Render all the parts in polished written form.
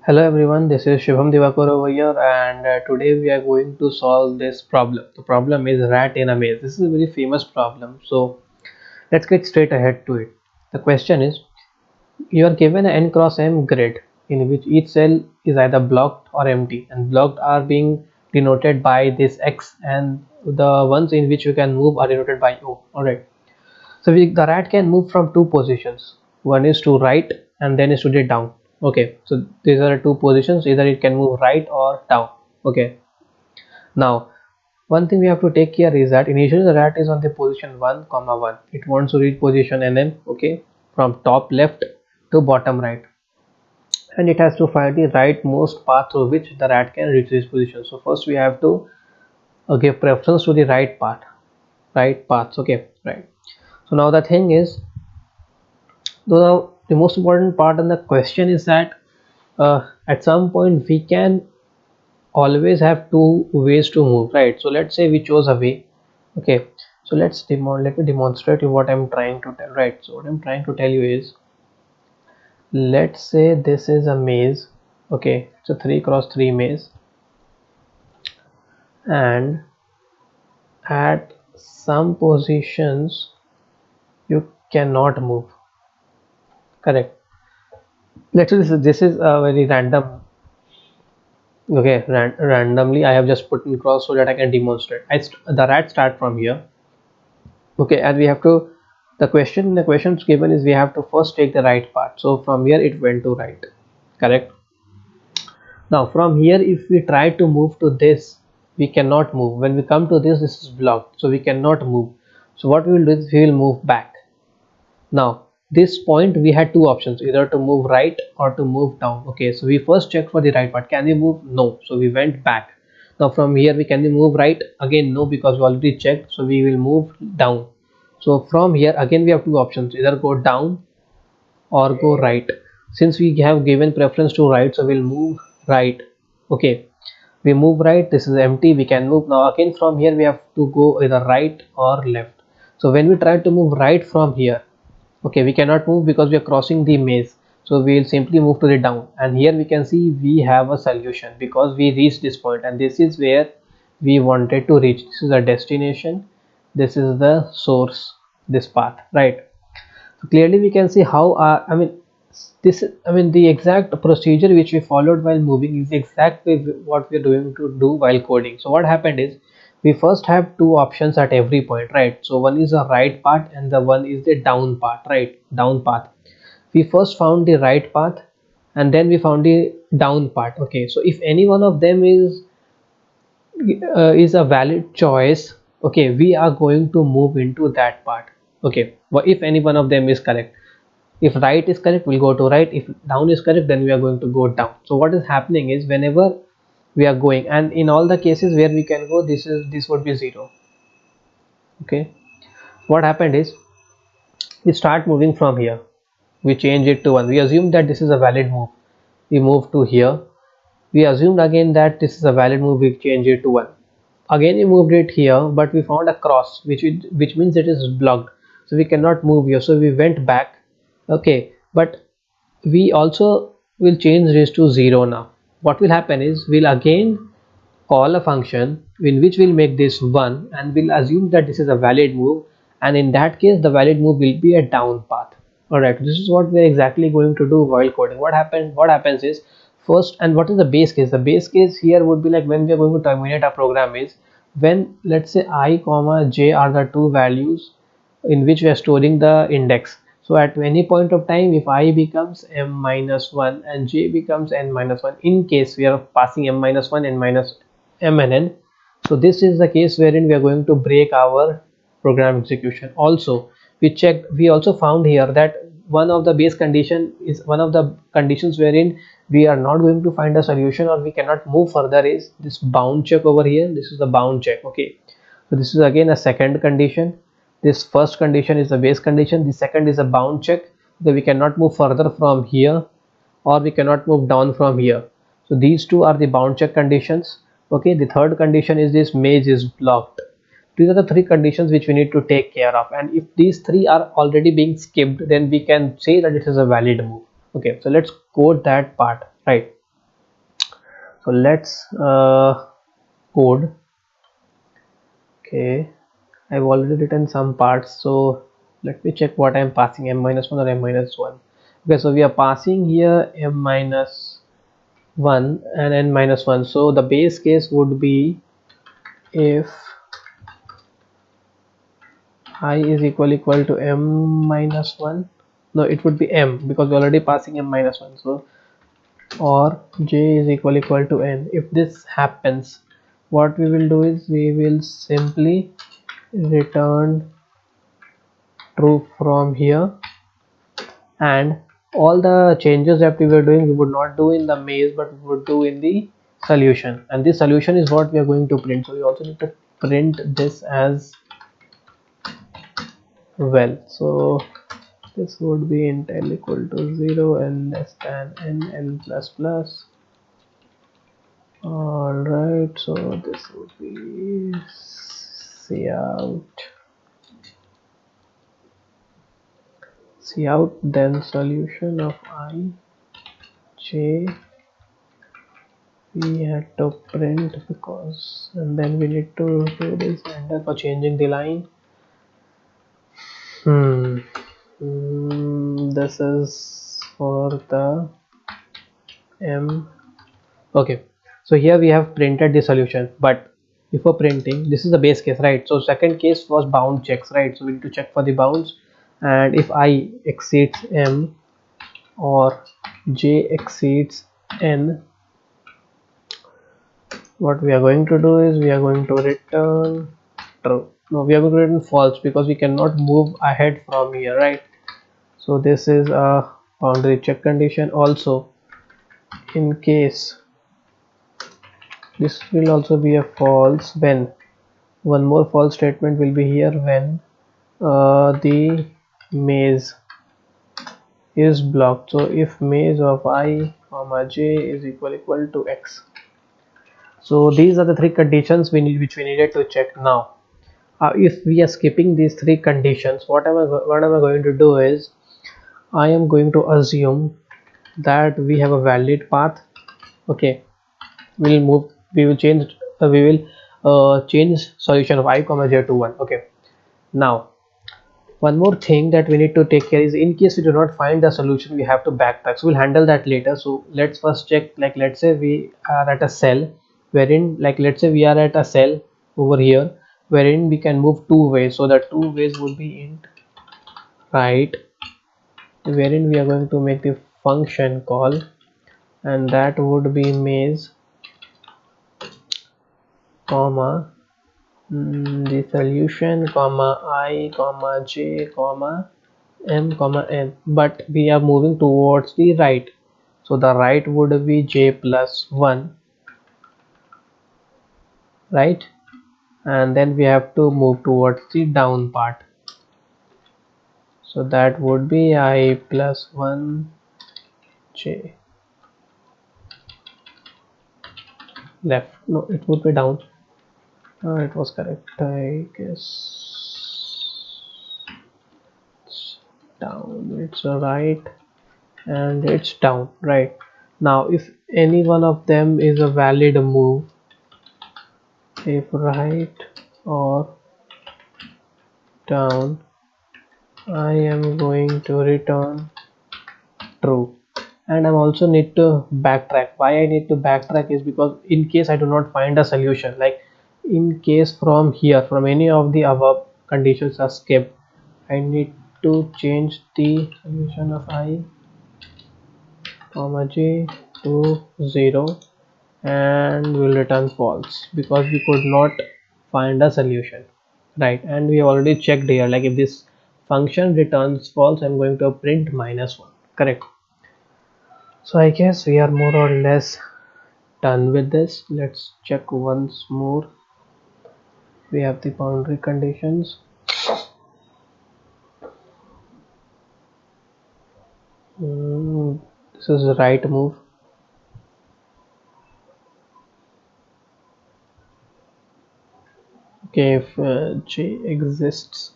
Hello everyone, this is Shubham Divakar over here, and today we are going to solve this problem. The problem is rat in a maze. This is a very famous problem, so let's get straight ahead to it. The question is, you are given an n cross m grid in which each cell is either blocked or empty, and blocked are being denoted by this x, and the ones in which you can move are denoted by o. Alright, so the rat can move from two positions. One is to right and then is to the down. Okay, so these are two positions. Either it can move right or down. Okay. Now, one thing we have to take care is that initially the rat is on the position 1 comma 1. It wants to reach position nm. Okay, from top left to bottom right, and it has to find the rightmost path through which the rat can reach this position. So first we have to give preference to the right path. Right paths. Okay, right. So now the thing is, now the most important part in the question is that at some point we can always have two ways to move, right? So let's say we chose a way. Okay, so let me demonstrate you what I'm trying to tell, right? So what I'm trying to tell you is, let's say this is a maze. Okay, it's a 3 cross 3 maze, and at some positions you cannot move. Correct. Let's say this is a very random. Okay, randomly I have just put in cross so that I can demonstrate. The rat start from here. Okay, and we have to, the questions given is we have to first take the right part. So from here it went to right. Correct. Now from here if we try to move to this, we cannot move. When we come to this is blocked, so we cannot move. So what we will do is we will move back. Now this point we had two options, either to move right or to move down. Okay, so we first checked for the right part. Can we move? No, so we went back. Now from here we can we move right? Again no, because we already checked, so we will move down. So from here again we have two options, either go down or go right. Since we have given preference to right, so we'll move right. Okay, we move right, this is empty, we can move. Now again from here we have to go either right or left. So when we try to move right from here, okay, we cannot move because we are crossing the maze, so we will simply move to the down. And here we can see we have a solution because we reached this point, and this is where we wanted to reach. This is a destination, this is the source, this path, right? So clearly we can see how the exact procedure which we followed while moving is exactly what we are going to do while coding. So what happened is, we first have two options at every point, right? So one is the right part and the one is the down part, right? Down path. We first found the right path and then we found the down part. Okay, so if any one of them is a valid choice, okay, we are going to move into that part. Okay, well, if any one of them is correct, if right is correct we'll go to right, if down is correct then we are going to go down. So what is happening is, whenever we are going, and in all the cases where we can go, this would be 0. Okay, what happened is, we start moving from here, we change it to 1, we assume that this is a valid move, we move to here, we assumed again that this is a valid move, we change it to 1, again we moved it here, but we found a cross which means it is blocked, so we cannot move here, so we went back. Okay, but we also will change this to 0 now. What will happen is, we'll again call a function in which we'll make this 1 and we'll assume that this is a valid move, and in that case the valid move will be a down path. Alright, this is what we're exactly going to do while coding. What happens is, first, and what is the base case? The base case here would be like, when we are going to terminate our program is, when let's say I comma j are the two values in which we are storing the index. So at any point of time, if I becomes m minus 1 and j becomes n minus 1, in case we are passing m minus 1 n minus m and n, so this is the case wherein we are going to break our program execution. Also, we also found here that one of the base condition is, one of the conditions wherein we are not going to find a solution or we cannot move further, is this bound check over here. This is the bound check. Okay, so this is again a second condition. This first condition is the base condition, the second is a bound check, that we cannot move further from here or we cannot move down from here. So these two are the bound check conditions. Okay, the third condition is this maze is blocked. These are the three conditions which we need to take care of, and if these three are already being skipped, then we can say that it is a valid move. Okay, so let's code that part, right? So let's code. Okay, I've already written some parts, so let me check what I'm passing, m minus 1 or m minus 1. Okay, so we are passing here m minus 1 and n minus 1. So the base case would be if I is equal to m minus 1. No, it would be m because we're already passing m minus 1. So or j is equal to n. If this happens, what we will do is we will simply return true from here, and all the changes that we were doing we would not do in the maze but we would do in the solution, and this solution is what we are going to print. So we also need to print this as well. So this would be int l equal to 0, l less than n, l plus plus. All right, so this would be cout then solution of I j we had to print because, and then we need to do this enter for changing the line. This is for the m. Okay, so here we have printed the solution, but before printing, this is the base case, right? So second case was bound checks, right? So we need to check for the bounds, and if I exceeds m or j exceeds n, what we are going to do is we are going to return true. No, we are going to return false because we cannot move ahead from here, right? So this is a boundary check condition. Also, in case this will also be a false when one more false statement will be here when the maze is blocked. So if maze of I comma j is equal to x. So these are the three conditions which we needed to check. Now if we are skipping these three conditions, what am I going to do is I am going to assume that we have a valid path. Okay, we will change change solution of I comma j to 1. Okay, now one more thing that we need to take care is in case we do not find the solution we have to backtrack, so we'll handle that later. So let's first check, like let's say we are at a cell wherein, like let's say we are at a cell over here wherein we can move two ways. So the two ways would be int right, wherein we are going to make the function call, and that would be maze comma the solution comma I comma j comma m comma n, but we are moving towards the right, so the right would be j plus 1, right? And then we have to move towards the down part, so that would be I plus 1 j left. No, it would be down. It was correct, I guess. It's down, it's right, and it's down, right? Now if any one of them is a valid move, if right or down, I am going to return true. And I also need to backtrack. Why I need to backtrack is because in case I do not find a solution, like in case from here, from any of the above conditions are skipped, I need to change the solution of I comma j to 0, and will return false because we could not find a solution, right? And we already checked here, like if this function returns false, I'm going to print -1, correct? So I guess we are more or less done with this. Let's check once more. We have the boundary conditions. This is the right move. Okay, if j exists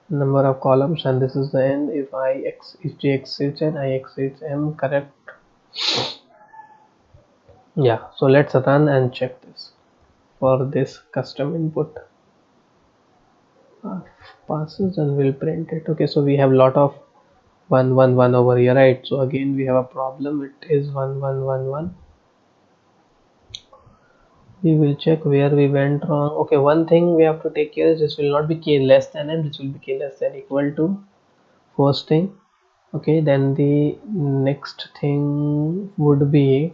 number of columns, and this is the end. If j exceeds n, I exceeds m, correct? Yeah, so let's run and check this. For this custom input passes and we'll print it. Okay, so we have lot of 111 over here, right? So again we have a problem. It is 1111. We will check where we went wrong. Okay, one thing we have to take care is this will not be k less than n, this will be k less than equal to, first thing. Okay, then the next thing would be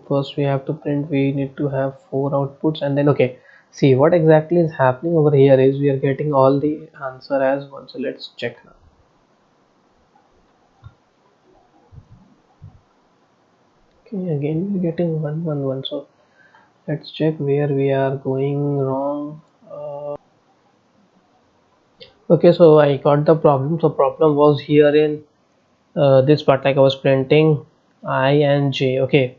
first we have to print, we need to have four outputs, and then okay, see what exactly is happening over here is we are getting all the answer as one. So let's check now. Okay, again we're getting 111. So let's check where we are going wrong. Okay, so I got the problem. So problem was here in this part, like I was printing I and j. Okay,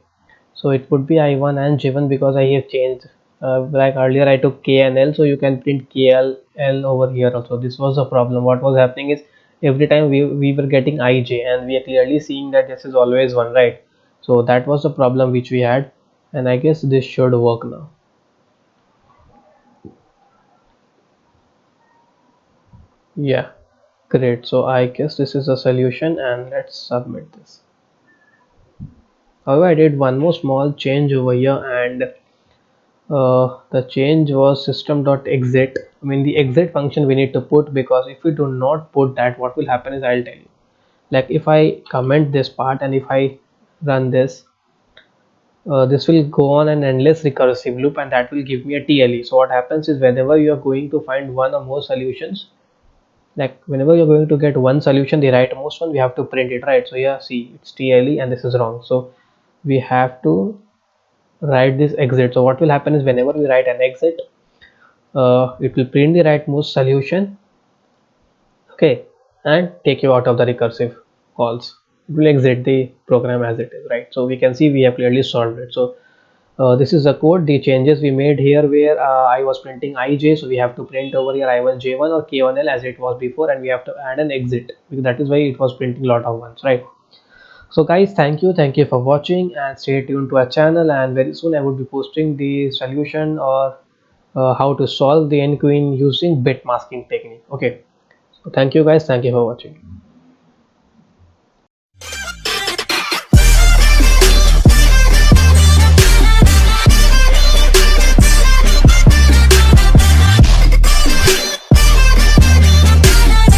so it would be I1 and J1 because I have changed, like earlier I took K and L, so you can print KL L over here also. This was the problem. What was happening is every time we were getting IJ and we are clearly seeing that this is always one, right? So that was the problem which we had, and I guess this should work now. Yeah, great. So I guess this is a solution, and let's submit this. However, I did one more small change over here, and the change was system.exit. I mean the exit function we need to put, because if we do not put that, what will happen is, I'll tell you. Like if I comment this part and if I run this, this will go on an endless recursive loop, and that will give me a TLE. So what happens is whenever you are going to find one or more solutions, like whenever you're going to get one solution, the rightmost one, we have to print it, right? So yeah, see, it's TLE and this is wrong. So we have to write this exit. So what will happen is whenever we write an exit, it will print the rightmost solution, okay, and take you out of the recursive calls. It will exit the program as it is, right? So we can see we have clearly solved it. So this is the code. The changes we made here, where I was printing ij, so we have to print over here I1 j1 or k1l as it was before, and we have to add an exit because that is why it was printing lot of ones, right? So guys, thank you for watching, and stay tuned to our channel, and very soon I would be posting the solution, or how to solve the n queen using bit masking technique. Okay, so thank you guys, thank you for watching.